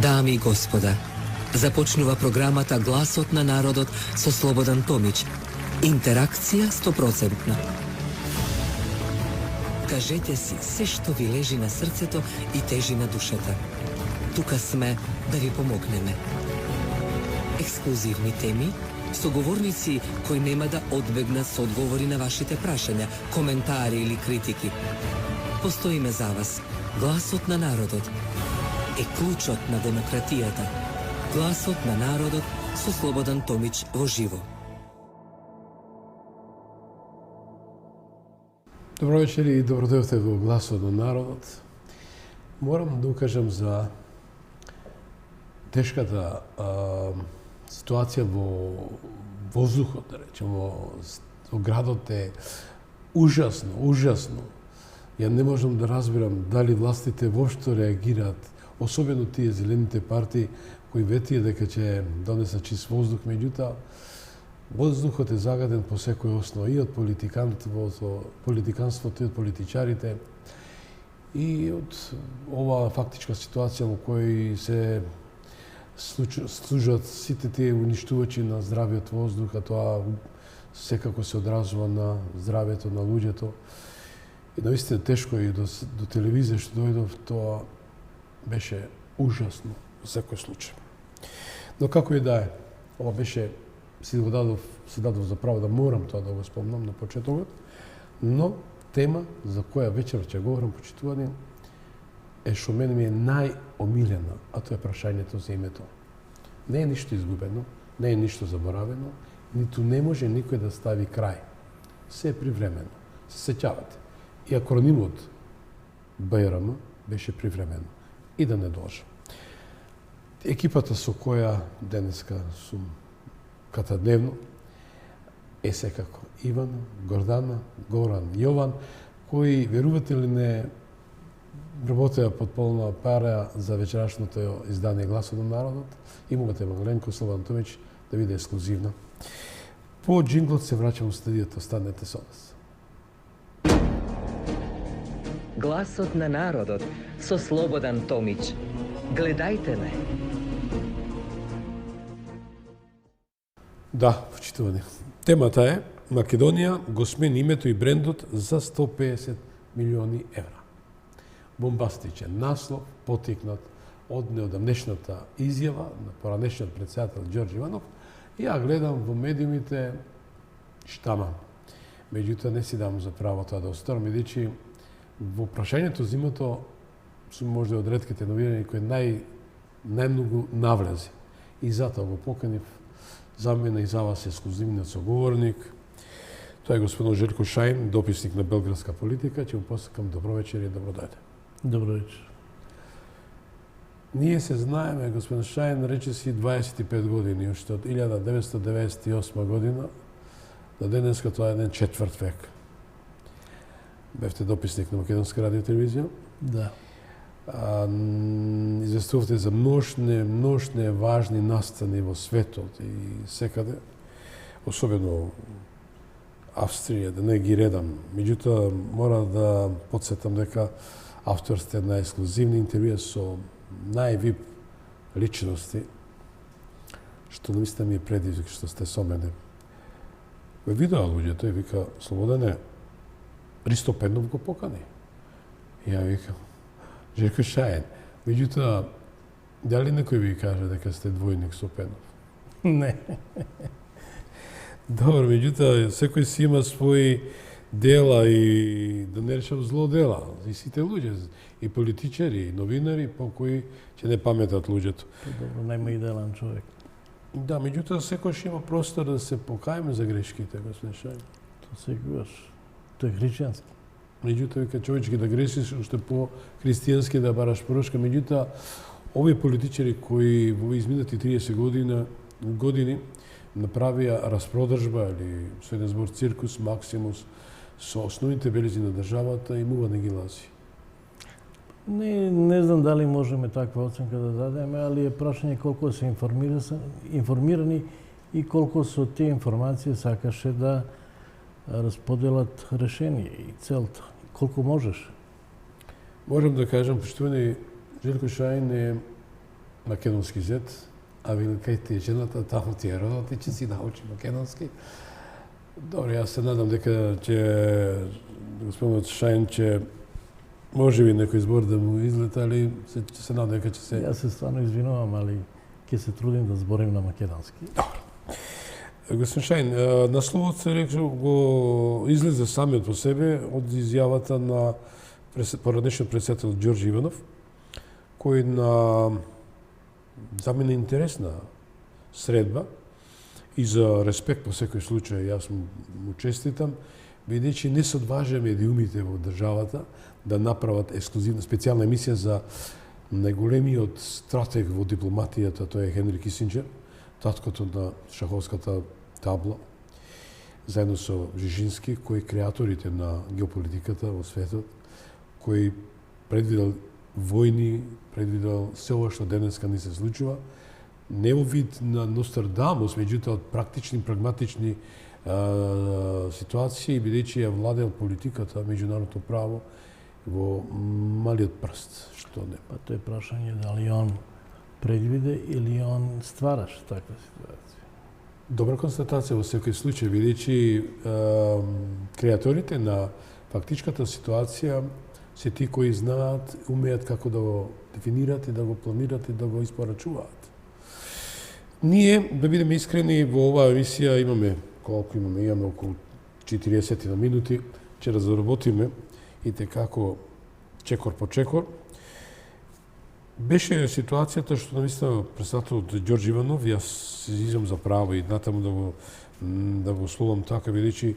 Dami i gospoda, започнува програмата Гласот на народот со Слободан Томич. Интеракција 100%. Кажете си се што ви лежи на срцето и тежи на душата. Тука сме да ви помогнеме. Ексклузивни теми, соговорници кои нема да одбегнат со одговори на вашите прашања, коментари или критики. Постоиме за вас. Гласот на народот е клучот на демократијата. Гласот на народот со Слободан Томич во живо. Добро вечер и добродојавте во Гласот на народот. Морам да укажам за тешката ситуација во воздухот, да речеме, во градот е ужасно. Ја не можам да разбирам дали властите воопшто реагираат, особено тие зелените партии кои ветија дека ќе донесат чист воздух, меѓутоа воздухот е загаден по секој основа и од политиканството и од политичарите и од оваа фактичка ситуација во кој се служат сите тие уништувачи на здравиот воздух, а тоа секако се одразува на здравието на луѓето. И наистина тешко и до телевизија што дојдов, тоа беше ужасно во секој случај. Но како и да е, ова беше, си дадов за право да морам тоа да го спомнам на почетокот, но тема за која вечер ќе говорам, почитувани, е што мене ми е најомилена, а тоа е прашањето за името. Не е ништо изгубено, не е ништо заборавено, ниту не може никој да стави крај. Се е привремено. Се сеќавате. И акронимот БРМ беше привремено. И да не должам. Екипата со која денеска сум катадневно е секако Иван, Гордана, Горан, Јован, кои, верувате ли не, работеа под полна пара за вечерашното издание Гласот на народот. Имате Магаленко, Слободан Томич, да биде ексклузивна. По джинглот се враќам во студиото, останете со нас. Гласот на народот со Слободан Томич. Гледајте ме. Да, почитувани. Темата е Македонија го смени името и брендот за 150 милиони евра. Бомбастичен наслов, потикнат од неодамнешната изјава на поранешниот председател Ѓорѓе Иванов, и ја гледам во медиумите штама. Меѓутоа не си дам за право тоа да оставам, бидејќи во прашањето за името сум можда од ретките новинari кои најмногу навлези. И затоа го поканив за мене и за вас ексклузивниот соговорник. Тоа е господин Желко Шаин, дописник на Белградска политика. Ќе му посакам добро вечер и добро дојде. Добро вечер. Ние се знаеме, господин Шаин, речиси 25 години, уште од 1998 година до денеска, тоа е еден четврт век. Бевте дописник на Македонска радио и телевизија. Да. Известувате за множне важни настани во светот и секаде, особено Австрија, да не ги редам. Меѓутоа, мора да подсетам дека автор сте на ексклузивни интервјуа со највип личности, што наистина ми е предизвик што сте со мене. Ве видоа луѓето и вика, Слободане, Ристо Пенов го покани. Ја викам, Желко Шаин. Меѓутоа, дали некој ви каже дека сте двојник со Пенов? Не. Добро, меѓутоа, секој си има своји дела и да не речам зло дела. И сите луѓе, и политичари, и новинари, по кои ќе не паметат луѓето. Добро, нема идеален човек. Да, меѓутоа, секој има простор да се покаеме за грешките, господин Шаин. Тоа секогаш. Тоа е христијански. Меѓутоа, вика човечки да грешиш, уште по-христијански да бараш прошка. Меѓутоа, овие политичари кои во изминати 30 години направија распродржба или со еден збор циркус, максимус, со основните белези на државата и мува не ги лази. Не знам дали можеме таква оценка да дадеме, али е прашање колку се информирани и колку со тие информации сакаше да расподелат решение и целта. Колку можеш? Можам да кажам, почитувани Желко Шаин е македонски зет, а вели кај ти е жената, таму ти е родот и ќе си научи македонски. Добре, јас се надам дека ќе господинот Шајн ќе може би некој збор да му излета, али ќе се надам дека ќе се... Јас се стварно извинувам, али ќе се трудим да зборим на македонски. Господин Шајн, насловот се рекол го излезе самиот по себе од изјавата на поранешниот председател Ѓорѓе Иванов, кој на за мене интересна средба и за респект по секој случај, јас му честитам, бидејќи не се одважа медиумите во државата да направат ексклузивна специјална емисија за најголемиот стратег во дипломатијата, тој е Хенри Кисинџер, таткото на шаховската табла, заедно со Бжежински, кои креаторите на геополитиката во светот, кој предвидел војни, предвидел се ова што денеска ни се случува, не во вид на Нострадамус, меѓутоа од практични, прагматични ситуации, бидејќи ја владеел политиката, меѓународното право во малиот прст, што не. Па тоа е прашање дали он предвиде или он ствараше таква ситуација. Добра констатација во секој случај, бидејќи креаторите на фактичката ситуација се ти кои знаат, умеат како да го дефинираат и да го планираат и да го испорачуваат. Ние, да бидеме искрени, во оваа емисија имаме, колку имаме? Имаме околу 40 минути, ќе разработиме и како чекор по чекор. Беше ситуацијата што намисля председателот Ѓорѓе Иванов, јас се изјавам за право и натаму да го словам така, бидејќи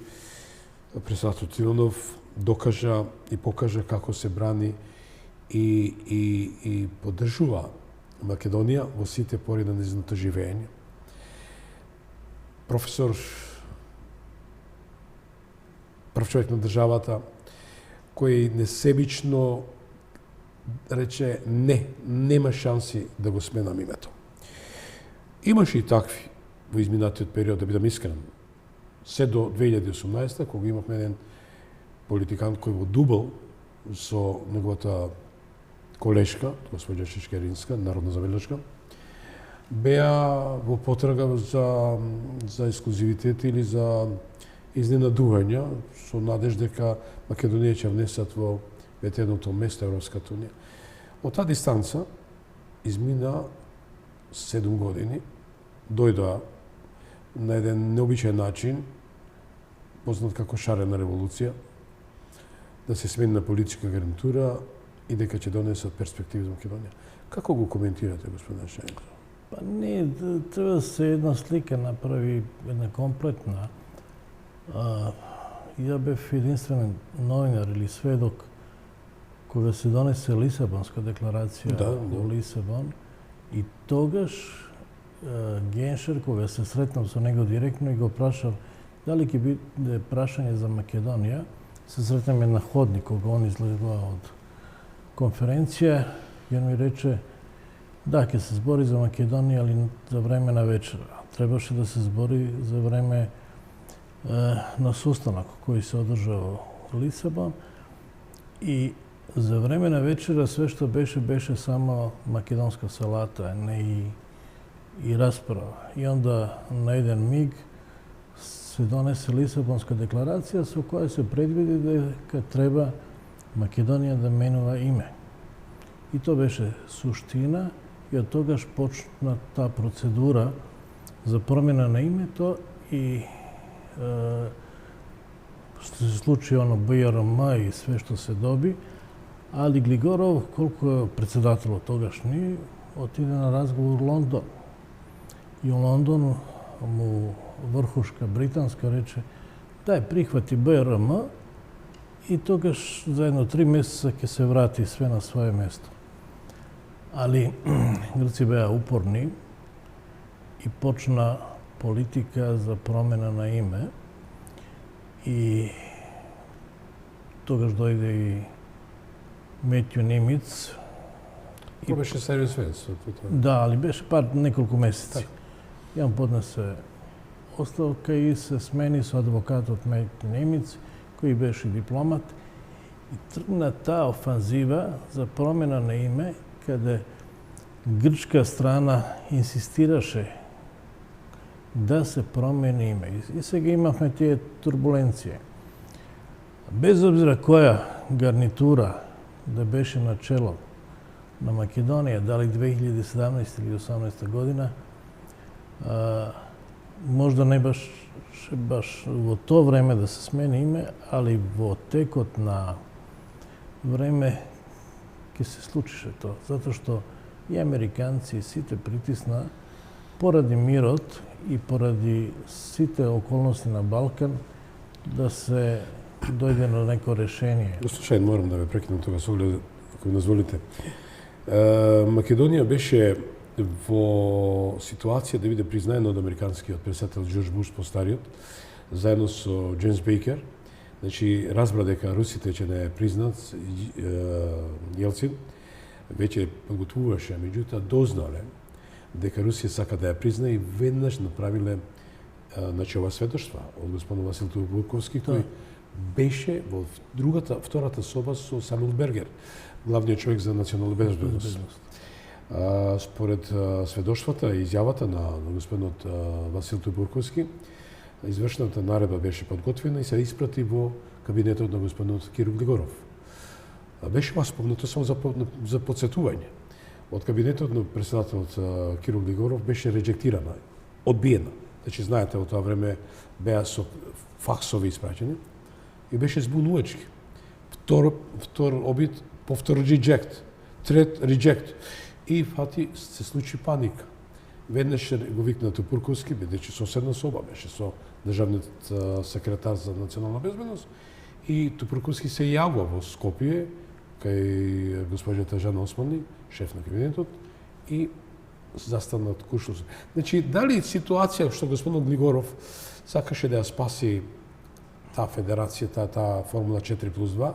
председателот Иванов докажа и покажа како се брани и поддржува Македонија во сите пори на нејзиното живење. Професор, прв човек на државата, кој несебично рече не, нема шанси да го сменам името. Имаше и такви во изминатиот период, да бидам искрен. Се до 2018, кога имавме еден политикант кој го дубал со неговата колешка, господја Шишкеринска, народна забелешка, беа во потрага за ексклузивитет или за изненадувања, со надеж дека Македонија ќе внесат во ветеното место Европската унија. Од таа дистанца измина 7 години, дојдоа на еден необичаен начин, познат како шарена револуција, да се смени на политичка гарнитура и дека ќе донесат перспективи за Македонија. Како го коментирате, господин Шајн? Па не, треба да се една слика направи, една комплетна. Ја бев единствен новинар или сведок кога се донесе Лисабонска декларација во Лисабон и тогаш Геншер, кога се сретнав со него директно и го прашав дали ќе биде прашање за Македонија, се сретнаме на ходник кога он излегува од конференција и он ми рече да, ќе се збори за Македонија, али за време на вечера. Требаше да се збори за време на состанок кој се одржа во Лисабон и за време на вечера све што беше само македонска салата, не и расправа. И онда на еден миг се донесе Лисабонска декларација со која се предвиди дека треба Македонија да менува име. И тоа беше суштина и од тогаш почна таа процедура за промена на името и што се случи оно БРМ и све што се доби, али Глигоров, колку председателот тогашни, отиде на разговор во Лондон. И у Лондон му врхушка британска рече дај прихвати БРМ и тогаш за едно 3 месеца ќе се врати све на свое место. Али грци беа упорни и почна политика за промена на име и тогаш дојде и Метју Немиц. Тоа беше сервис вест. Да, али беше неколку месеци. И он поднесе оставка и се смени со адвокатот Метју Немиц, кој беше дипломат. И тргна таа офанзива за промена на име, каде Grčka strana insistiraše da se promeni ime. I сега имахме тие турбуленcije. Без обзира која гарнитура да беше на чело на Македонија, дали 2017 или 2018 година, можда не баш во тоа време да се смени име, али во текот на време ќе се случише тоа. Затоа што и американци и сите притисна поради мирот и поради сите околности на Балкан да се дојде на неко решение. Слушај, морам да ве прекинам тога со оглед, ако ми дозволите. Македонија беше во ситуација да биде признаена од американскиот председател Џорџ Буш постариот, заедно со Джеймс Бейкер. Значи, разбра дека русите ќе не признат Јелцин, веќе подготвуваше, меѓутоа дознале дека Русија сака да ја призна и веднаш направиле значи ова сведоштва од господин Васил Турбуковски, кој беше во втората соба со Самуил Бергер, главниот човек за национална безбедност. Според сведоштвата и изјавата на господинот Васил Турбуковски, извршената наредба беше подготвена и се испрати во кабинетот на господинот Киро Глигоров. Беше спомнато само за подсетување. Од кабинетот на председателот Киро Глигоров беше реджектирана, одбиена. Значи, знаете, во тоа време беа со факсови испраќани и беше збунувачки. Втор обид, повтор реджект, трет реджект. И фати се случи паника. Веднаш го викна Турбуковски, бидејќи соседна соба беше со државниот секретар за национална безбедност, и Турбуковски се јавува во Скопје кај госпоđата Жана Османи, шеф на кабинетот, и застанат куршус. Значи, дали ситуација што господин Глигоров сакаше да ја спаси таа федерација, таа формула 4+2,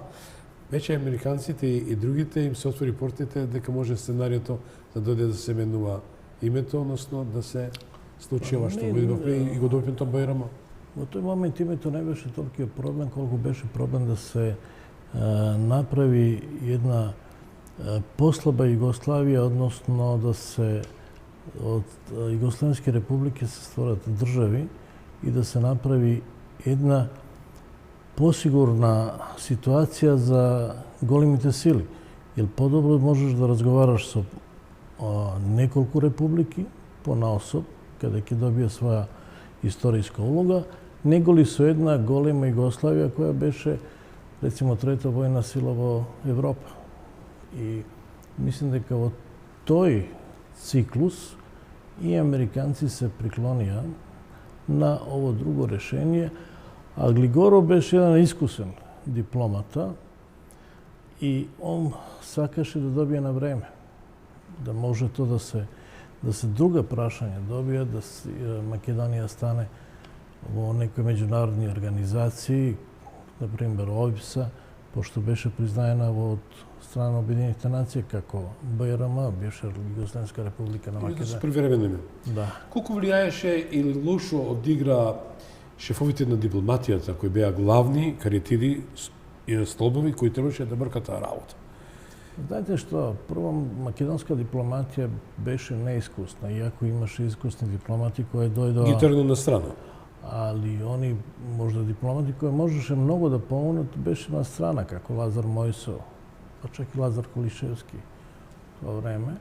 веќе американците и другите им се отвори портите дека може сценариото да дојде да се менува името, односно да се случи ова што го видовме и го добивме тоа Бајрама. Во тој момент името не беше толку проблем, колку беше проблем да се направи една послаба Југославија, односно да се од Југославски републики се створат држави и да се направи една посигурна ситуација за големите сили. Или подобро можеш да разговараш со неколку републики понаособ, каде ќе добие своја историска улога, него ли со една голема Југославија која беше, рецимо, трета војна сила во Европа. И мислам дека во тој циклус и американци се приклонија на ово друго решение, а Глигоров беше еден искусен дипломата и он сакаше да добие на време, да може то да се друга прашања добија, да Македонија стане во некои меѓународни организации, например ОИБС-а, пошто беше признаена од страна на Обединените нации како БРМ, бивша Југославска република на Македонија. И да се привремено. Да. Колку влијаеше или лошо одигра шефовите на дипломатијата, кои беа главни кариетиди и столбови кои требаше да бркат таа работа? Знаете што, прво македонска дипломатија беше неискусна, иако имаше искусни дипломати кои дојдоа... Ги тргна на страна. Али они, можда дипломати кои можеше многу да помогнат, беше на страна, како Лазар Мојсов, па чак и Лазар Колишевски во време.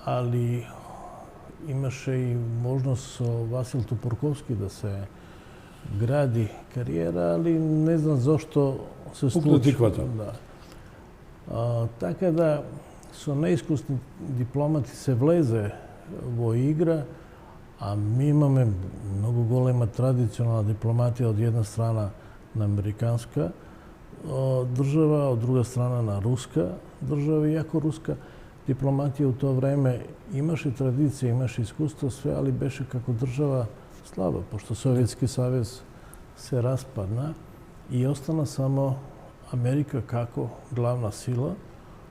Али имаше и можност со Васил Турбуковски да се гради кариера, али не знам зошто се случи. Да. Така да, со неискусни дипломати се влезе во игра, а ми имаме многу голема традиционална дипломатија од една страна на американска држава, од друга страна на руска држава, иако руска дипломатија у тоа време имаше традиција, имаше искуство, све, али беше како држава слаба, пошто Советски савез се распадна и остана само Америка како главна сила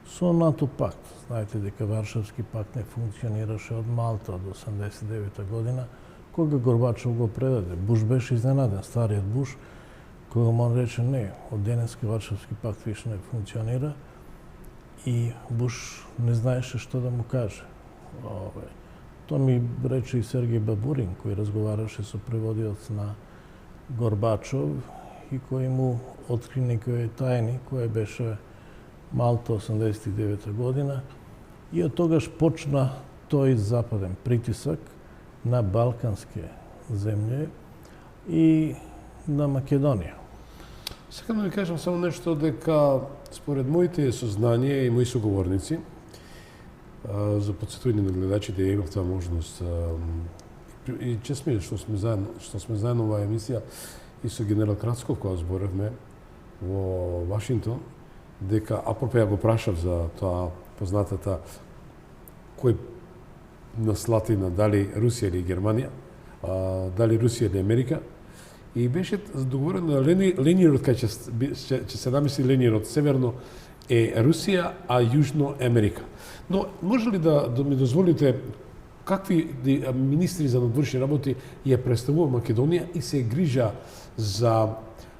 со НАТО пакт. Знаете дека Варшавски пакт не функционираше од Малта од 89 година, кога Горбачов го предаде. Буш беше изненаден, стариот Буш, кога му рече не, од денеска Варшавски пакт више не функционира и Буш не знаеше што да му каже. Тоа ми рече и Сергеј Бабурин, кој разговараше со преводиоц на Горбачов и кој му откри некои тајни, која беше Малта 89 година. И од тогаш почна тој западен притисак на балкански земји и на Македонија. Сакам да ви кажам само нешто, дека според моите сознанија и мои соговорници, за подсетување на гледачите, имав таа можност и чест ми е што сме заедно во емисија и со генерал Крацков, кога зборевме во Вашингтон, дека апропо ја го прашав за тоа познатата кој на Слатина, дали Русија или Германија, дали Русија или Америка, и беше договорено на линијот кај ќе се намисли линијот северно е Русија, а јужно Америка. Но може ли да ми дозволите какви министри за надворешни работи ја представува Македонија и се грижа за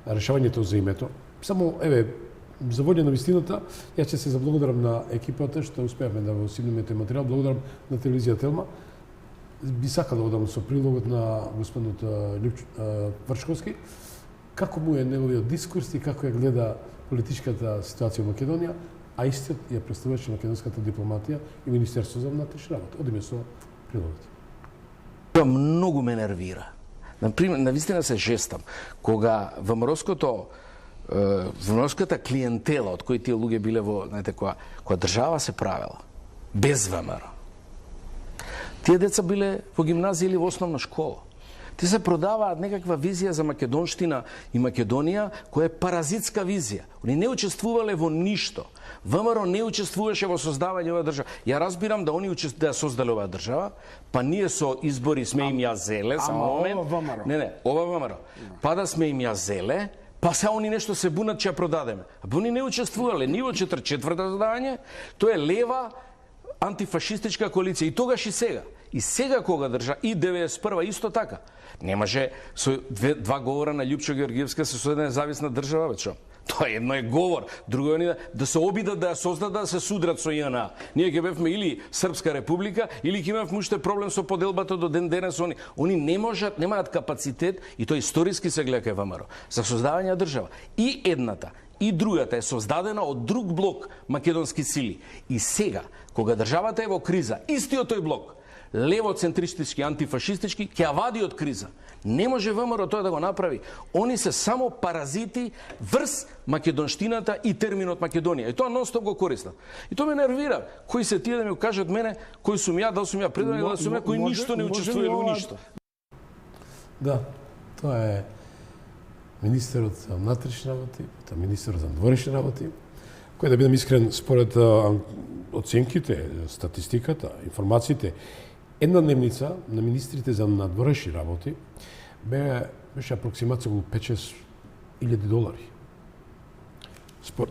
решавањето за името? Само, за волја на вистината, ја ќе се заблагодарам на екипата што успеавме да го симнеме тој материјал. Благодарам на телевизија Телма. Би сакал да одам со прилогот на господинот Вршковски. Како му е неговиот дискурс и како ја гледа политичката ситуација во Македонија, а истиот ја представуваше македонската дипломатија и Министерство за внатрешни работи. Одиме со прилогот. Тоа многу ме нервира. Например, навистина се жестам, кога ВМРО-ската клиентела, од кои тие луѓе биле во, знаете, која држава се правела, без ВМРО. Тие деца биле во гимназија или во основна школа. Те се продаваат некаква визија за македонштина и Македонија, која е паразитска визија. Они не учествувале во ништо. ВМРО не учествуваше во создавање оваа држава. Ја разбирам да они да создале оваа држава, па ние со избори сме им ја зеле, само момент. Ова ВМРО. Па да сме им ја зеле, па се они нешто се бунат че ја продадеме. А они не учествувале ни во 44-та задање, тоа е лева антифашистичка коалиција и тогаш и сега. И сега кога држа и 91-а исто така. Немаше со два говора на Љупчо Георгиевска се со една независна држава, бе, тоа едно е говор, друго е да се обидат да ја создадат, да се судрат со ИНА. Ние ќе бевме или Српска република, или ќе имавме уште проблем со поделбата до ден денес. Они не можат, немаат капацитет, и тоа историски се гледа кај ВМРО, за создавање држава. И едната, и другата е создадена од друг блок македонски сили. И сега, кога државата е во криза, истиот тој блок, левоцентристички, антифашистички, ќе ја вади од криза. Не може ВМРО тоа да го направи. Они се само паразити врз македонштината и терминот Македонија. И тоа нон-стоп го користат. И тоа ме нервира. Кои се тие да ми кажат мене, кој сум ја, дали сум ја преден, дали сум ја, кој ништо не учествува или ништо. Да, тоа е министерот за внатрешни работи, министерот за надворешни работи, кој, да бидам искрен, според оценките, статистиката, информациите, една дневница на министрите за надворешни работи беше апроксимација околу 5-6 илјади долари.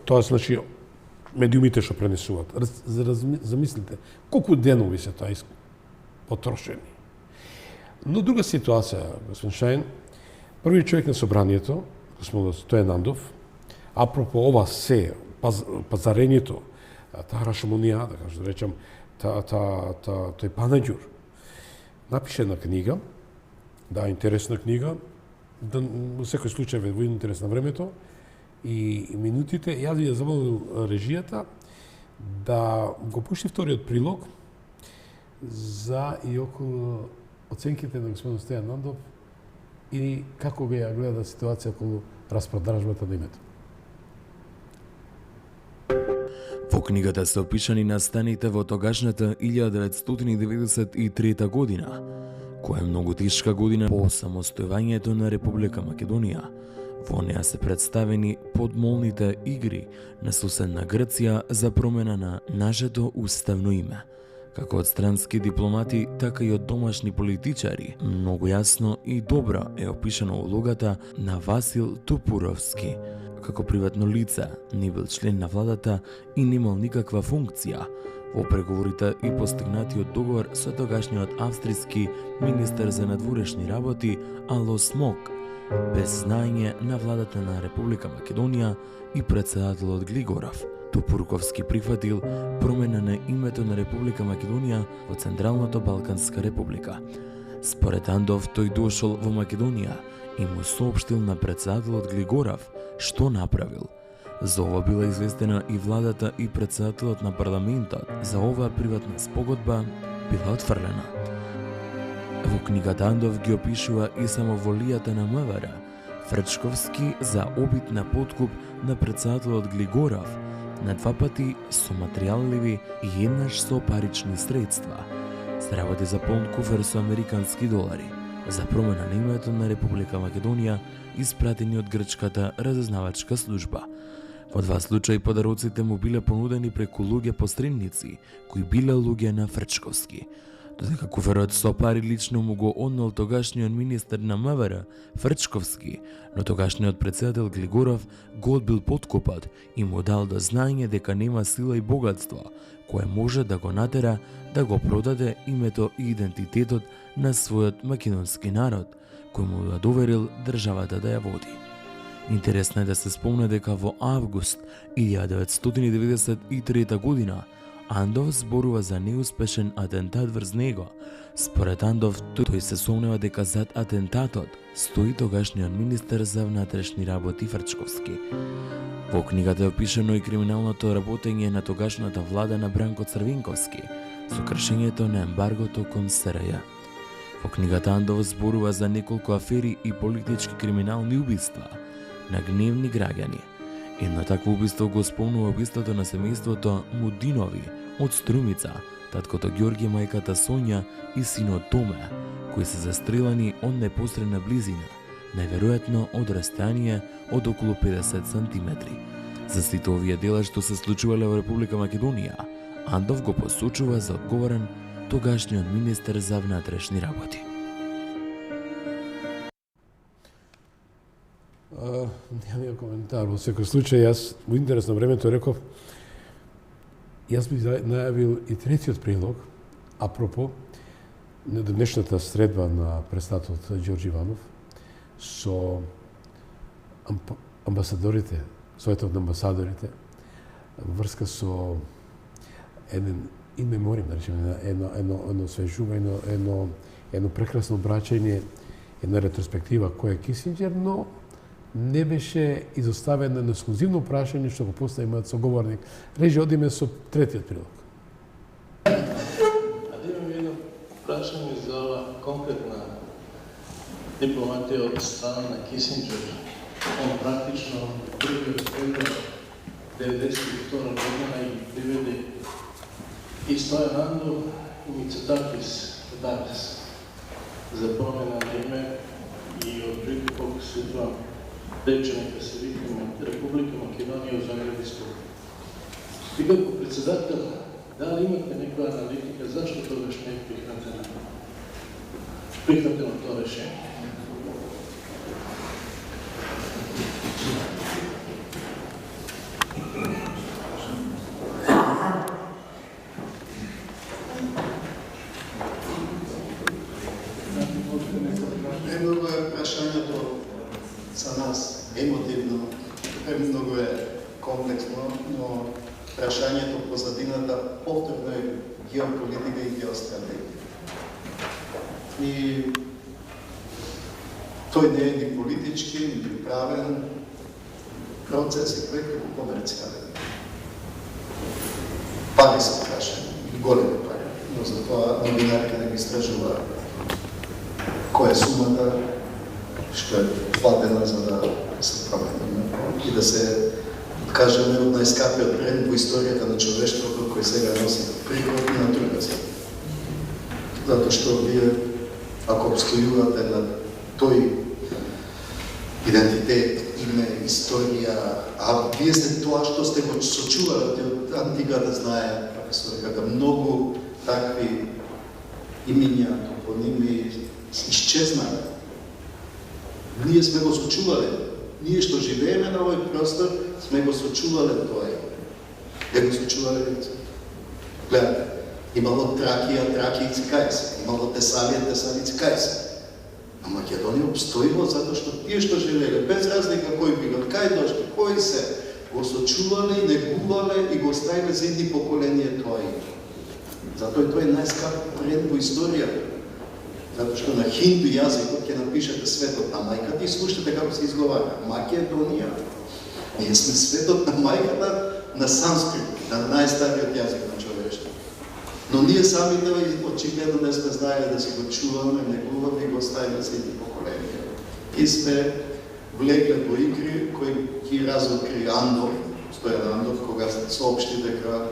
Тоа значи медиумите што пренесуваат. Замислите, колку денови се тоа потрошени. Но друга ситуација, господин Шајн, првиот човек на собранието, господин Стојан Нандов, апропо ова се, пазарењето, таа рашомонија, да кажу, да речам, тој панаѓур, напише една книга, да, интересна книга, во секој случај во интерес на времето и минутите, јас ви ја замолил режијата да го пушти вториот прилог за и околу оценките на господин Стојан Нандов и како го ја гледа ситуација околу распродажбата на името. Во книгата се опишани настаните во тогашната 1993 година, која е многу тешка година по самостојувањето на Република Македонија. Во неа се представени подмолните игри на соседна Грција за промена на нашето уставно име, како од странски дипломати, така и од домашни политичари. Многу јасно и добро е опишана улогата на Васил Тупуровски. Како приватно лице, не бил член на владата и немал никаква функција во преговорите и постигнатиот договор со тогашниот австријски министер за надворешни работи Ало Смок, без знаење на владата на Република Македонија и председателот Глигоров. Топурковски прифатил промена на името на Република Македонија во Централното Балканска република. Според Андов, тој дошол во Македонија и му соопштил на председателот Глигоров што направил. За ова била известена и владата и председателот на парламентот. За оваа приватна спогодба била отфрлена. Во книгата Андов ги опишува и самоволијата на МВР, Фрчковски за обид на подкуп на председателот Глигоров, на два пати со материјалливи и еднаш со парични средства. Се работи за полн куфер со американски долари, за промена на името на Република Македонија, испратени од грчката разузнавачка служба. Во два случаи подароците му биле понудени преку луѓе посредници, кои биле луѓе на Фрчковски. Додека куферот со пари лично му го однел тогашниот министер на МВР Фрчковски, но тогашниот председател Глигоров го одбил подкупот и му дал до знаење дека нема сила и богатство, кое може да го натера да го продаде името и идентитетот на својот македонски народ, кој му го доверил државата да ја води. Интересно е да се спомне дека во август 1993 година Андов зборува за неуспешен атентат врз него. Според Андов, тој се сомнева дека зад атентатот стои тогашниот министер за внатрешни работи Фрчковски. Во книгата е опишано и криминалното работење на тогашната влада на Бранко Црвенковски со кршењето на ембаргото кон СРЈ. Во книгата Андов зборува за неколку афери и политички криминални убиства на гневни граѓани. Едно такво убиство го спомнува убиството на семејството Мудинови од Струмица, таткото Ѓорѓе, мајката Сонја и синот Томе, кои се застрелани од непосредна близина, најверојатно од растојание од околу 50 сантиметри. За сите овие дела што се случувале во Република Македонија, Андов го посочува за одговорен тогашниот министер за внатрешни работи. Немам коментар. Во секој случај, јас во интерес на времето реков, јас би најавил и третиот прилог, апропо на денешната средба на председателот Ѓорѓе Иванов со амбасадорите, Советот на амбасадорите, врска со еден in memoriam, да речеме, едно освежување, едно прекрасно обраќање, една ретроспектива кој е Кисинџер, но не беше изоставено на ексклузивно прашање што го постави мојот соговорник. Режи, одиме со третиот прилог. Имам едно прашање за ова конкретна дипломатија од страна на Кисинџер. Он практично првиот февруар 1992 година и приведе и Стојан Андов и Мицотакис Давис за промена на име и од преку колку се два рече нека се викаме Република Македонија во Загребиско. И како председател, дали имате некоја аналитика зашто тогаш не е прихватено тоа решение? Много е прашањето за нас емотивно, многу е комплексно, но прашањето позадината повторно е геополитика и геостратегија. И тој не е ни политички, ни правен процес, е преку комерцијален. Пари се прашање, големи пари, но за тоа новинарите не ги истражуваат која е сумата што е платена за да се промени и да се откажеме од најскапиот бренд во историјата на човештвото кој сега носи приход и натурација. Затоа што вие, ако обстојувате на тој идентитет, име, историја, а вие сте тоа што сте го сочували од антиката, знае професор, дека многу такви имиња, топоними исчезнале. Ние сме го сочувале. Ние што живееме на овој простор, сме го сочувале тоа име. Ја го сочувале лице. Гледате, имало Тракија, Тракијци кај се, имало Тесалија, Тесалици кај се. А Македонија обстоило затоа што тие што живееле, без разлика кој било, кај дошли, кои се, го сочувале, негувале и го оставиле за едни поколенија тоа име. Затоа тој е најскап бренд во историјата. Затоа што на хинду јазикот ќе напишете светот на мајката и слушате како се изговара. Македонија. Ние сме светот на мајката на санскрит, на најстариот јазик на човештвото. Но ние самите очигледно не сме знаеле да си го чуваме, негуваме и го оставиме за едни поколенија. И сме влегле во игри кои ги разоткри Андов, Стојан Андов, кога соопшти дека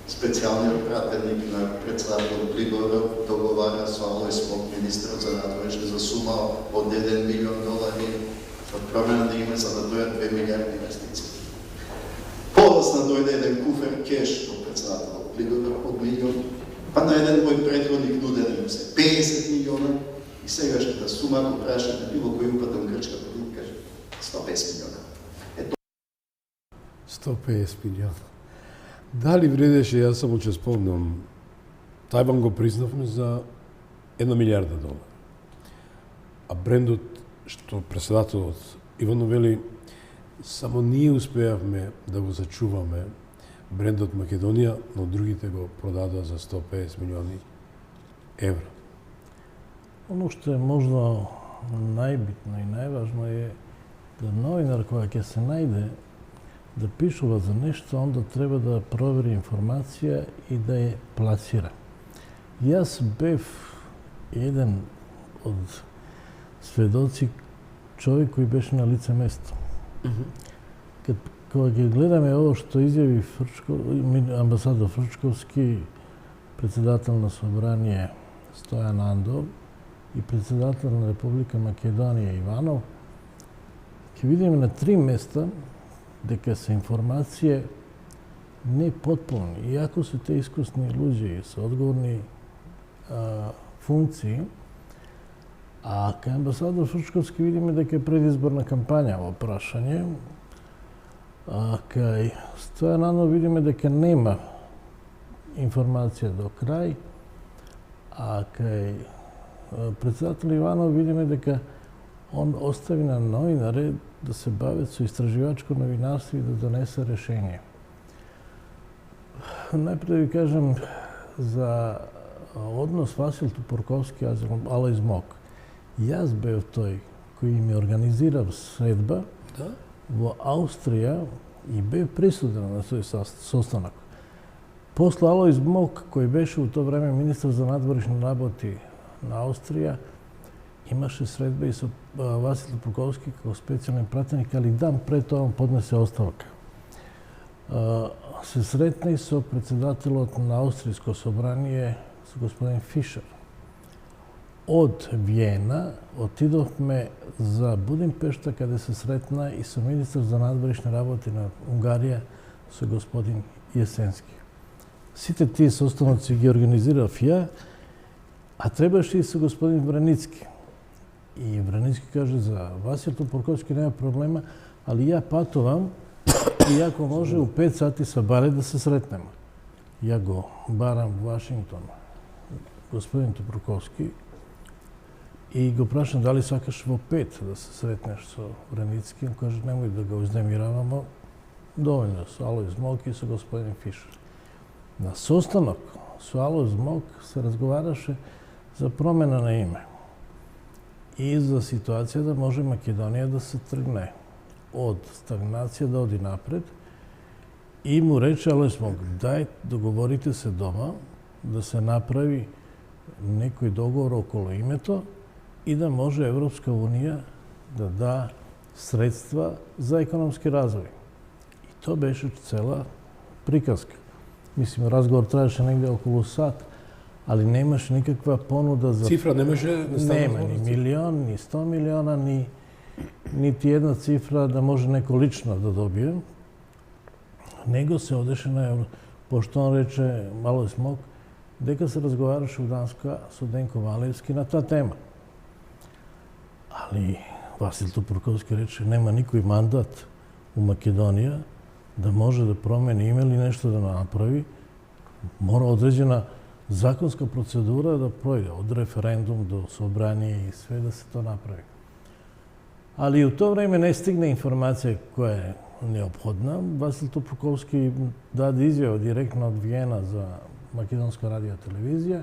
специјалниот пратеник на председател Приборов договара со Алој Смок, министрот за надворешни, за сума од $1 милион за промена на име за да дојат 2 милиарди инвестиции. Подоцна дојде еден куфер кеш до председател Приборов од милион, па на еден мој претходник нуден им се 50 милиона и сегашната сума, ако прашате било кој упатен грчка, да каже 150 милиона. 150 милиона. Дали вредеше, јас само ќе спомнам, Тајван го признавме за $1 милиарда. А брендот, што председателот Иванов вели, само ние успеавме да го зачуваме брендот Македонија, но другите го продадоа за 150 милиони евра. Оно што е можда најбитно и најважно е да новинар која ќе се најде да пишува за нешто, онда треба да провери информација и да ја пласира. Јас бев еден од сведоци, човек кој беше на лице место. Кога ќе гледаме ово што изјави амбасадор Фрчковски, председател на собрание Стојан Андов и председател на Република Македонија Иванов, ќе видиме на 3 места дека се информација не потполни. Иако се те искусни луѓе и се одговорни функции, а кај амбасадор Фрчковски видиме дека е предизборна кампања во прашање, а кај Стојан Андов видиме дека нема информација до крај, а кај председател Иванов видиме дека он остави на новинаре да се бавят со истраживачко новинарство и да донесе решение. Најпред да ви кажем за однос Васил Тупурковски и Алој Змок. Јас бев тој кој ми организирав средба во Австрија и бев присутен на тој состанок. После Алој Змок, кој беше у тоа време министар за надворешни работи на Австрија, имаше средба и со Васил Тупурковски како специјален пратеник, али дан пред тоа поднесе оставка. Се сретна и со председателот на Австријско собрание, со господин Фишер. Од Виена отидовме за Будимпешта, каде се сретна и со министар за надворешни работи на Унгарија, со господин Јесенски. Сите тие состаноци ги организирав ја, а требаше и со господин Враницки. И Враницки каже за Васил Тупурковски нема проблема, али ја патувам и ако може у 5 сати са баре да се сретнеме. Ја го барам во Вашингтон господин Тупурковски и го прашам дали сакаш во 5 да се сретнеш со Враницки. Он каже немој да го изнемираваме, доволно со Алој Змок и со господин Фишер. На состанок со Алој Змок се разговараше за промена на име и за ситуација да може Македонија да се тргне од стагнација да оди напред. И му рече Алој Змок, дај договорите се дома да се направи некој договор околу името и да може Европска Унија да да средства за економски развој. И тоа беше цела приказка. Мислим, разговор траеше негде околу сат, али немаше никаква понуда за... Цифра немаше? Нема, ни милион, ни 100 милиона, нити една цифра да може неко лично да добие. Него се одеше на евро. Пошто он рече, Алој Смок, дека се разговараше у Данска со Денко Малевски на таа тема. Али Васил Тупурковски рече, нема никој мандат у Македонија да може да промени име или нешто да направи. Мора одреđена законска процедура да пројде, од референдум до собрание и све да се тоа направи. Али у тоа време не стигна информација која е необходна. Васил Топурковски даде изјава директно од Виена за Македонска радио телевизија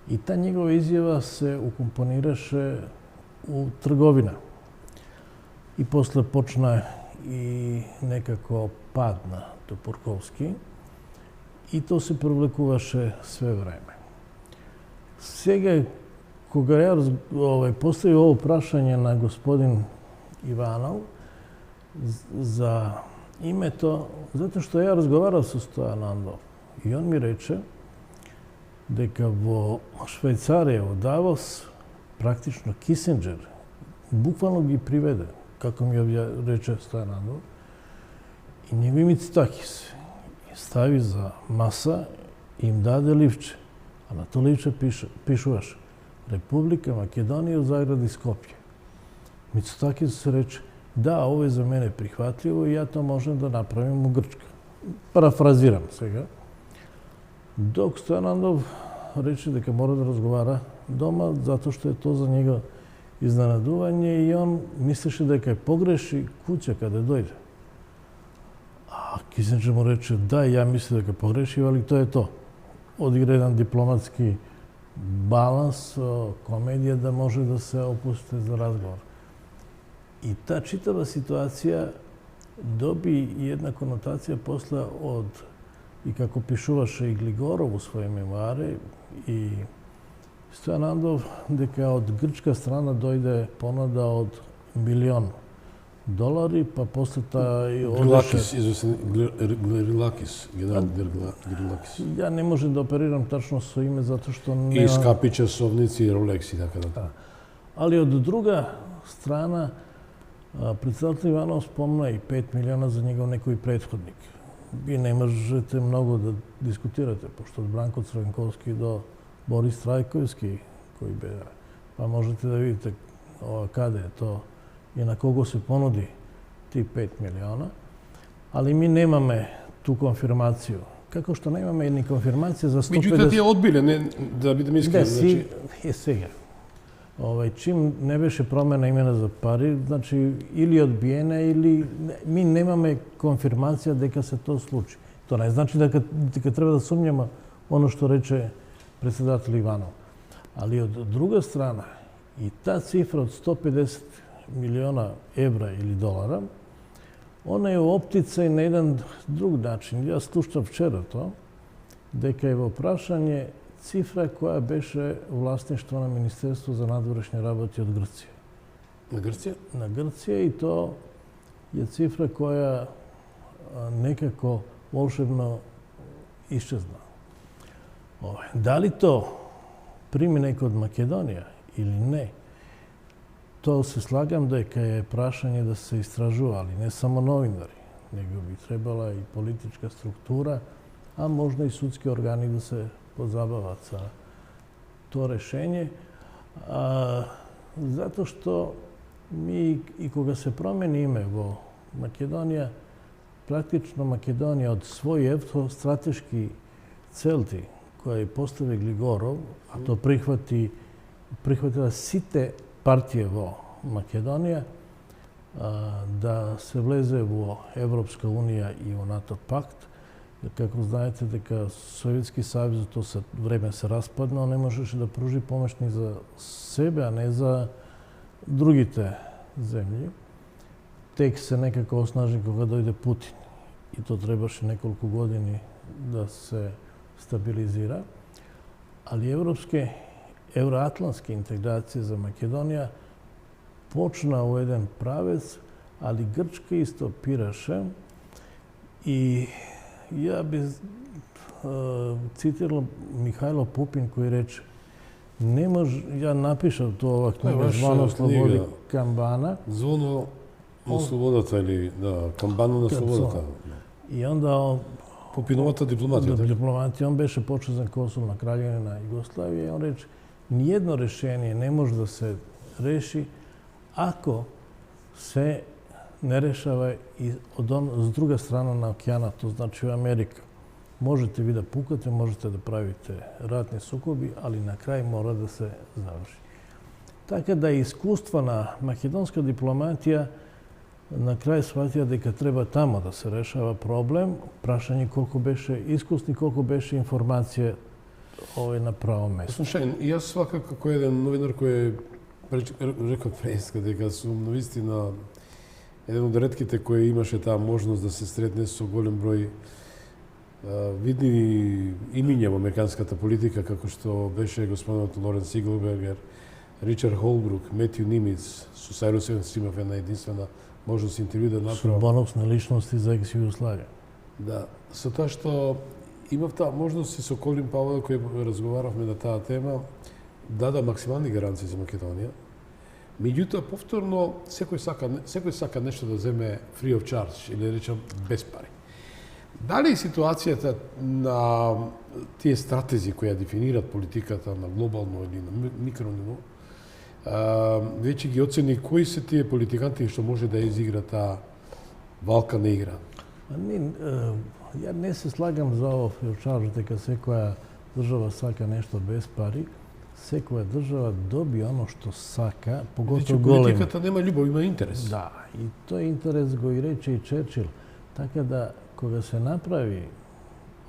и та негова изјава се укомпонираше у трговина. И после почна и некако пад на Топурковски и то се провлекуваше све време. Сега, кога ја постави ово прашање на господин Иванов за името, затоа што ја разговарав со Стојан Андов и он ми рече дека во Швајцарија, во Давос, практично Кисинџер буквално ги приведе, како ми рече Стојан Андов, и него Мицитакис стави за маса и им даде ливче. А на то ливче пишуваше Република Македонија од Заград и Скопје. Мицитакис се рече, да, ово е за мене прихватливо и ја то можем да направим у Грчка. Парафразирам сега. Док Стојан Андов рече дека мора да разговара дома, затоа што е то за него изненадување и он мислеше дека е погреши куќа каде дојде. А Кисинџер му рече, да, ја мисли дека погреши, али тоа е то. Одигра еден дипломатски баланс, комедија да може да се опусти за разговор. И та читава ситуација доби и една конотација после од, и како пишуваше и Глигоров во своји мемуари, и Стојан Андов, дека од грчка страна дојде понуда од $1.000.000, па после таа и Грилакис, известен Грилакис, генерал Грилакис. Ја не можам да оперирам тачно со име, затоа што И скапи часовници, и ролекси, така да. Али од друга страна, председател Иванов спомна и 5 милиона за негов некој претходник. Ви не можете многу да дискутирате, пошто од Бранко Црвенковски до Борис Трајковски, кој бе, па можете да видите каде е то и на кого се понуди ти 5 милиона, али ми немаме ту конфирмација. Како што немаме ни конфирмација за 150... Меѓутоа тие одбиле, не, да бидем искрени. Значи... сега. Чим не беше промена имена за пари, значи или одбиена, или... Ми немаме конфирмација дека се тоа случи. Тоа не значи дека треба да сумњаме оно што рече председател Иванов. Али од друга страна, и та цифра од 150 милиона евра или долара, она е оптица и на еден друг начин. Јас слушав вчера тоа, дека е во прашање цифра која беше власнештво на Министерство за надворешни работи од Грција. На Грција? На Грција, и то е цифра која некако волшебно исчезна. Дали то прими некој од Македонија или не, тоа се слагам дека е прашање да се истражува, али не само новинари, него би требала и политичка структура, а можда и судски органи да се позабават за тоа решење. Затоа што ми и кога се промени име во Македонија, практично Македонија од свој стратешки целти која постави Глигоров, а тоа прихватила сите партија во Македонија, да се влезе во Европска унија и во НАТО пакт. Како знаете дека Советски савез тоа време се распадна, не можеше да пружи помош ни за себе, а не за другите земји. Тек се некако оснажи кога дојде Путин. И тоа требаше неколку години да се стабилизира. Али евроатлантски интеграција за Македонија почна во еден правец, али Грчка исто пираше. И ја би цитирал Михајло Пупин кој рече: не може, ја напишав тоа ова книга Звоно слободи камбана. Звоно на слободата или да, камбана на слободата. И онда Пупиновата дипломатија. Дипломатија, он беше почесен консул на Краљевина на Југославија и он рече: ниедно решение не може да се реши ако се не решава и с друга страна на океанот, тоа значи Америка. Можете ви да пукате, можете да правите ратни сукоби, али на крај мора да се заврши. Така да искуства на македонска дипломатија на крај сватија дека треба тамо да се решава проблем, прашање колку беше искусни, колку беше информација на право место. Слушај, јас свакако како еден новинар кој реков преска дека сум навистина еден од ретките кој имаше таа можност да се сретне со голем број видни имиња во американската политика, како што беше господинот Лоренс Сиглбергер, Ричард Холбрук, Метју Нимиц, со Сайрус Еванс имав една единствена можност интервју да направам. Судбоносни личности за екс-Југославија. Да, со тоа што имав таа можност и со Колин Павел кој разговаравме на таа тема, дада максимални гаранции за Македонија. Меѓутоа, повторно, секој сака нешто да земе free of charge, или речам без пари. Дали ситуацијата на тие стратези кои ја дефинират политиката на глобално или на микро ниво, веќе ги оцени кои се тие политиканти што може да изигра таа валкана игра? Ја не се слагам за ово филчарж дека секоја држава сака нешто без пари. Секоја држава доби оно што сака, поготово големи. Политиката нема љубов, има интерес. Да, и тој интерес го и рече и Черчил. Така да, кога се направи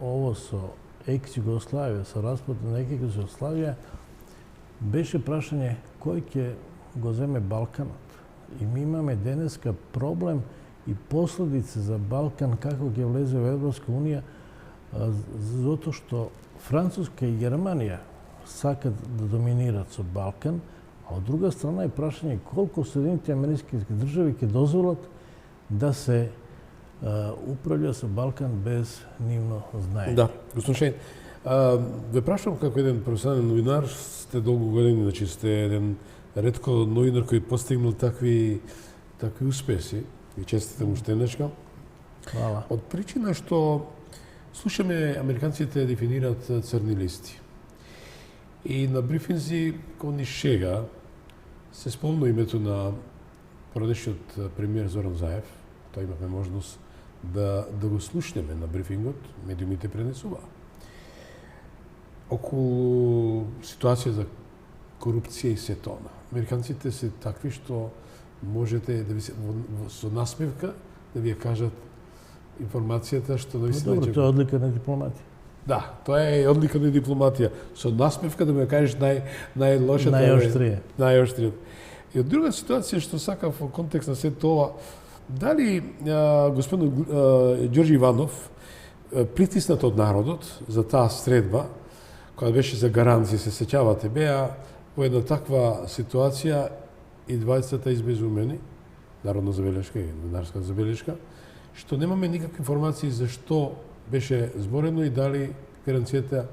ово со екс-Југославија, со распад на екс-Југославија, беше прашање кој ќе го земе Балканот. И ми имаме денеска проблем и последице за Балкан како ќе влезе во Европска унија, затоа што Француска и Германија сакат да доминират со Балкан, а од друга страна е прашање колку Соединените американски држави ќе дозволат да се управља со Балкан без нивно знаење. Да, господин Шејн, ве прашам како еден професионален новинар, сте долго години, значи сте еден ретко новинар кој постигнал такви успеси и честите му штенечка. Хвала. Од причина што слушаме американците дефинираат црни листи. И на брифинзи, кога ни шега, се спомна името на поранешниот премиер Зоран Заев. Тоа имавме можност да го слушнеме на брифингот, медиумите пренесува. Околу ситуација за корупција и се тоа. Американците се такви што можете да ви со насмевка да ви ја кажат информацијата што навистина... Добро, тоа е одлика на дипломатија. Да, тоа е одлика на дипломатија. Со насмевка да ми ја кажеш најлошата... Најоштрија. И од друга ситуација што сакав во контекст на се тоа, дали господин Ѓорѓи Иванов, притиснат од народот за таа средба, која беше за гаранции, се сеќавате, беа во една таква ситуација и двајцата избезумени, народна забелешка и новинарска забелешка, што немаме никакви информации за што беше зборено и дали гаранцијата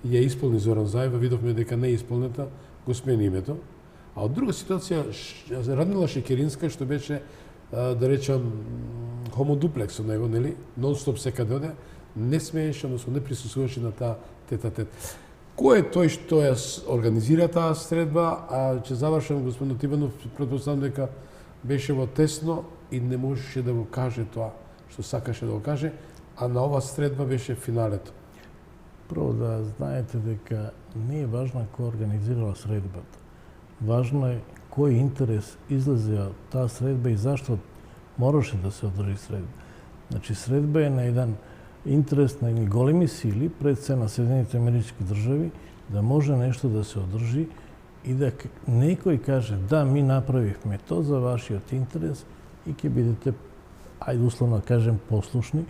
ја исполни Зоран Заев, видовме дека не е исполнета, го смени името. А од друга ситуација, Радмила Шекеринска, што беше, да речам, хомодуплекс од него, нели, нон-стоп секаде оде, не смееше, односно не присуствуваше на таа тет-а-тет. Кој е тој што ја организира таа средба, а ќе завршам, господин Иванов, претпоставам дека беше во тесно и не можеше да го каже тоа што сакаше да го каже, а на ова средба беше финалето. Прво да знаете дека не е важно кој организирала средбата. Важно е кој интерес излезе од таа средба и зашто мораше да се одржи средба. Значи, средба е на еден интерес на едни големи сили, пред се на Соединените американски држави, да може нешто да се одржи и да некој каже да, ми направивме тоа за вашиот интерес и ќе бидете, ајде условно кажем, послушни,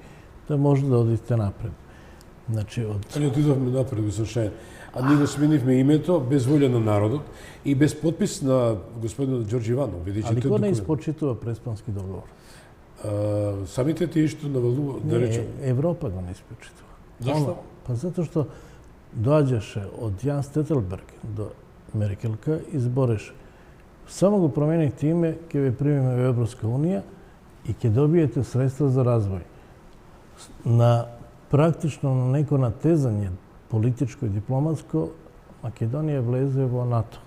да може да одите напред. Значи, Али отидовме напред, господин Шајн. А ние го сменивме името без волја на народот и без подпис на господинот Ѓорѓи Иванов. Али кој не испочитува Преспански договор? Самите тие што навалува, да речем. Европа го не испочитува. Зашто? Па затоа што доаѓаше од Јан Стетелберг до Меркелка и збореше само го промените име, ќе ве примиме во Европска унија и ќе добиете средства за развој. На практично на неко натезање политичко и дипломатско, Македонија влезе во НАТО.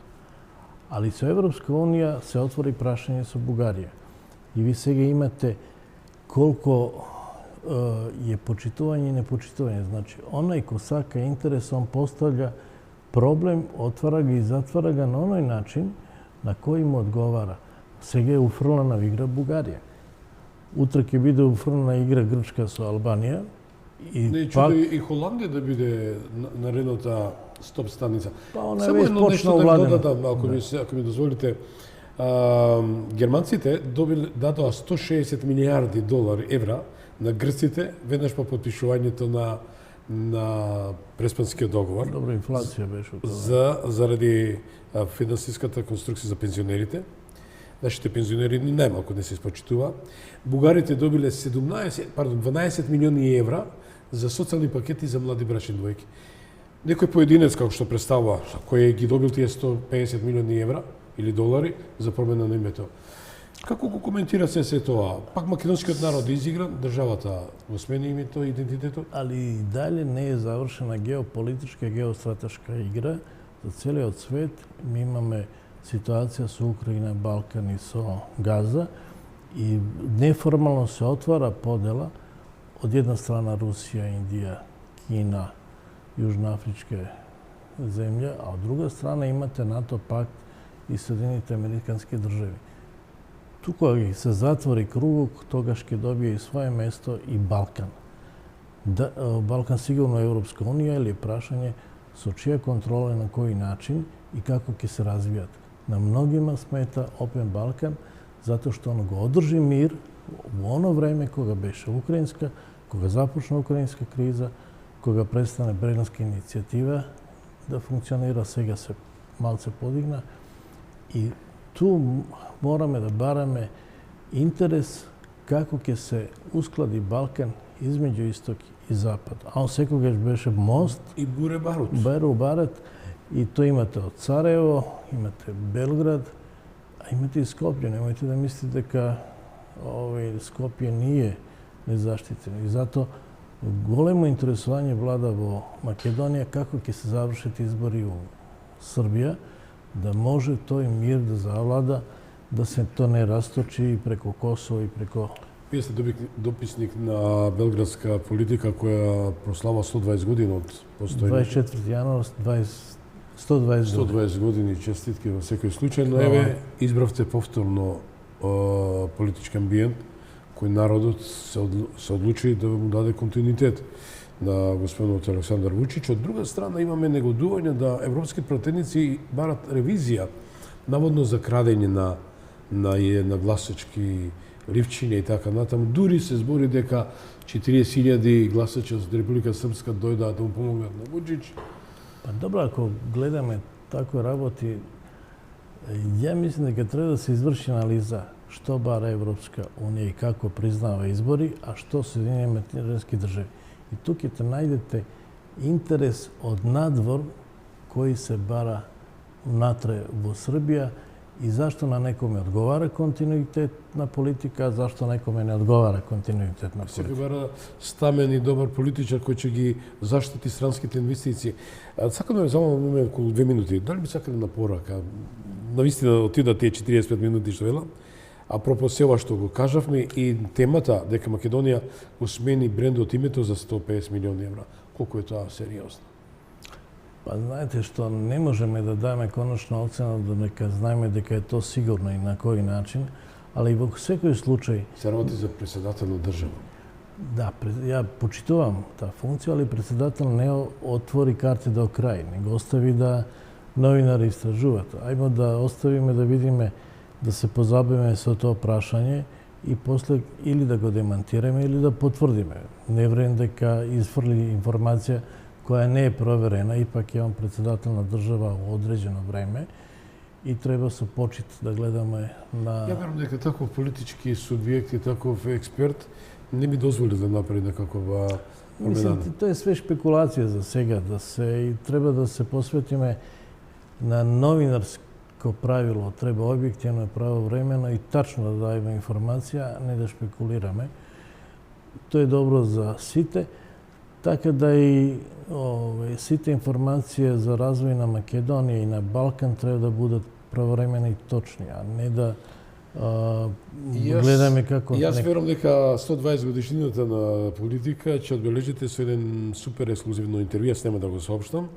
Али со Европска унија се отвори прашање со Бугарија. И ви сега имате колко е почитување и непочитување. Значи, онај кој сака интерес, он поставља проблем, отвара ги и затвара ga на оној начин на кој му одговара. Сега е уфрлана в игра Бугарија. утре ќе биде уфрнена игра Грчка со Албанија. Не чудо и Холандија да биде наредната стоп станица. Па она Само веќе едно нешто почна да владено. додадам, ако ми дозволите. Германците дадоа 160 милиарди евра на грците веднаш по потпишувањето на Преспанскиот договор. Добра инфлација беше тоа. Заради финансиската конструкција за пензионерите. Нашите пензионери ни најмалку не се испочитува. Бугарите добиле 12 милиони евра за социјални пакети за млади брачни двојки. Некој поединец како што представува, кој ги добил тие 150 милиони евра или долари за промена на името. Како го коментира се тоа? Пак македонскиот народ изигран, државата го смени името и идентитетот? Али и дале не е завршена геополитичка, геостратешка игра за целиот свет. Ми имаме ситуација со Украина, Балкан и со Газа и неформално се отвара подела од една страна Русија, Индија, Кина, Јужноафричка земја, а од друга страна имате НАТО пакт и Соединените Американски држави. Тука ги се затвори кругот, тогаш ќе добие и свое место и Балкан. Балкан сигурно е Европска унија или прашање со чија контрола на кој начин и како ќе се развијат. На многима смета Опен Балкан, затоа што он го одржи мир во оно време кога беше украинска, кога започна украинска криза, кога престане Брегнанска иницијатива да функционира, сега се малце подигна. И ту мораме да бараме интерес како ќе се усклади Балкан измеѓу Исток и Запад. А он секогаш беше мост И буре барут. Барут. И тоа имате од Царево, имате Белград, а имате и Скопје. Немојте да мислите дека Скопје nije незаштитено. И зато големо интересување влада во Македонија како ќе се завршат избори у Србија, да може тој мир да завлада, да се то не расточи преко Косово и преко... Вие сте дописник на белградска политика која прослава 120 години од постојање. 24 јануар, 120 години честитки во секој случај, но еве избравте повторно политички амбиент кој народот се одлучи да му даде континуитет на господинот Александар Вучич. Од друга страна имаме негодување да европски пратеници барат ревизија наводно за крадење на гласачки ливчиња и така натаму. Дури се збори дека 40.000 гласачи од Република Српска дојдаа да му помогнат на Вучич. Па добро, ако гледаме такви работи, ја мислам дека треба да се изврши анализа што бара Европска унија и како признава избори, а што Соединените Американски држави. И тук ќе најдете интерес од надвор кој се бара внатре во Србија и зашто на некоме одговара континуитет на политика, а зашто некоме не одговара континуитет на политика. Секој бара стамен и добар политичар кој ќе ги заштити странските инвестиции. Сакам да ме замолам околу 2 минути. Дали би сакале на порака? Навистина отида тие 45 минути што велам. Апропо сева што го кажавме и темата дека Македонија го смени брендот името за 150 милиони евра. Колку е тоа сериозно? Па знаете што не можеме да даме конечна оцена дека знаеме дека е тоа сигурно и на кој начин, али во секој случај Се работи за председател на држава. Да, ја почитувам таа функција, али председател не отвори карти до крај, не го остави да новинари истражуваат. Ајмо да оставиме да видиме, да се позабавиме со тоа прашање и после или да го демантираме или да потврдиме. Не верувам дека изфрли информација која не е проверена, ипак е он председател на држава во одреđено време и треба со почит да гледаме на... Ја верувам дека таков политички субјект и таков експерт не би дозволи да направи некакова промена. Мислам, тоа е све шпекулација за сега, и треба да се посветиме на новинарско правило. Треба објективно, правовремено и тачно да дајме информација, не да шпекулираме. Тоа е добро за сите, така да и сите информации за развој на Македонија и на Балкан треба да будат правовремени и точни, а не да гледаме како... Јас верувам дека 120 годишнината на политика ќе одбележите со еден супер ексклузивно интервју, јас нема да го соопштам.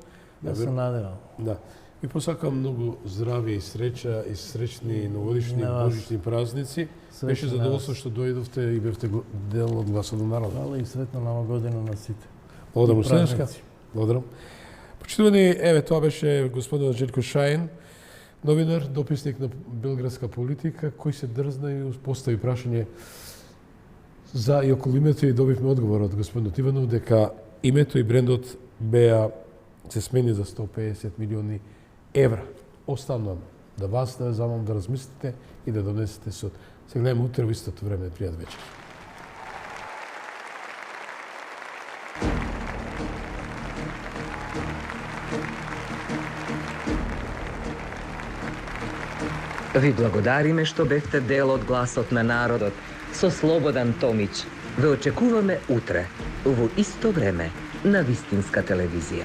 Да се надевам. Да. Ви посакам многу здравје и среќа и среќни новогодишни и На вас. божични празници. Среќа Беше на задоволство вас. што дојдовте и бевте дел од гласот на народот. Хвала и сретна нова година на сите. Благодарам И следнешка. празници. Благодарам. Почитувани, еве тоа беше господинот Желко Шајн, новинар, дописник на Белградска политика, кој се дрзна и постави прашање за и околу името и добивме одговор од господинот Иванов дека името и брендот беа се смени за 150 милиони евра. Оставам да вас да ве замолам да размислите и да донесете суд. Се гледаме утре во истото време. Пријат вечер. Ви благодариме што бевте дел од гласот на народот со Слободан Томич. Ве очекуваме утре во исто време на Вистинска телевизија.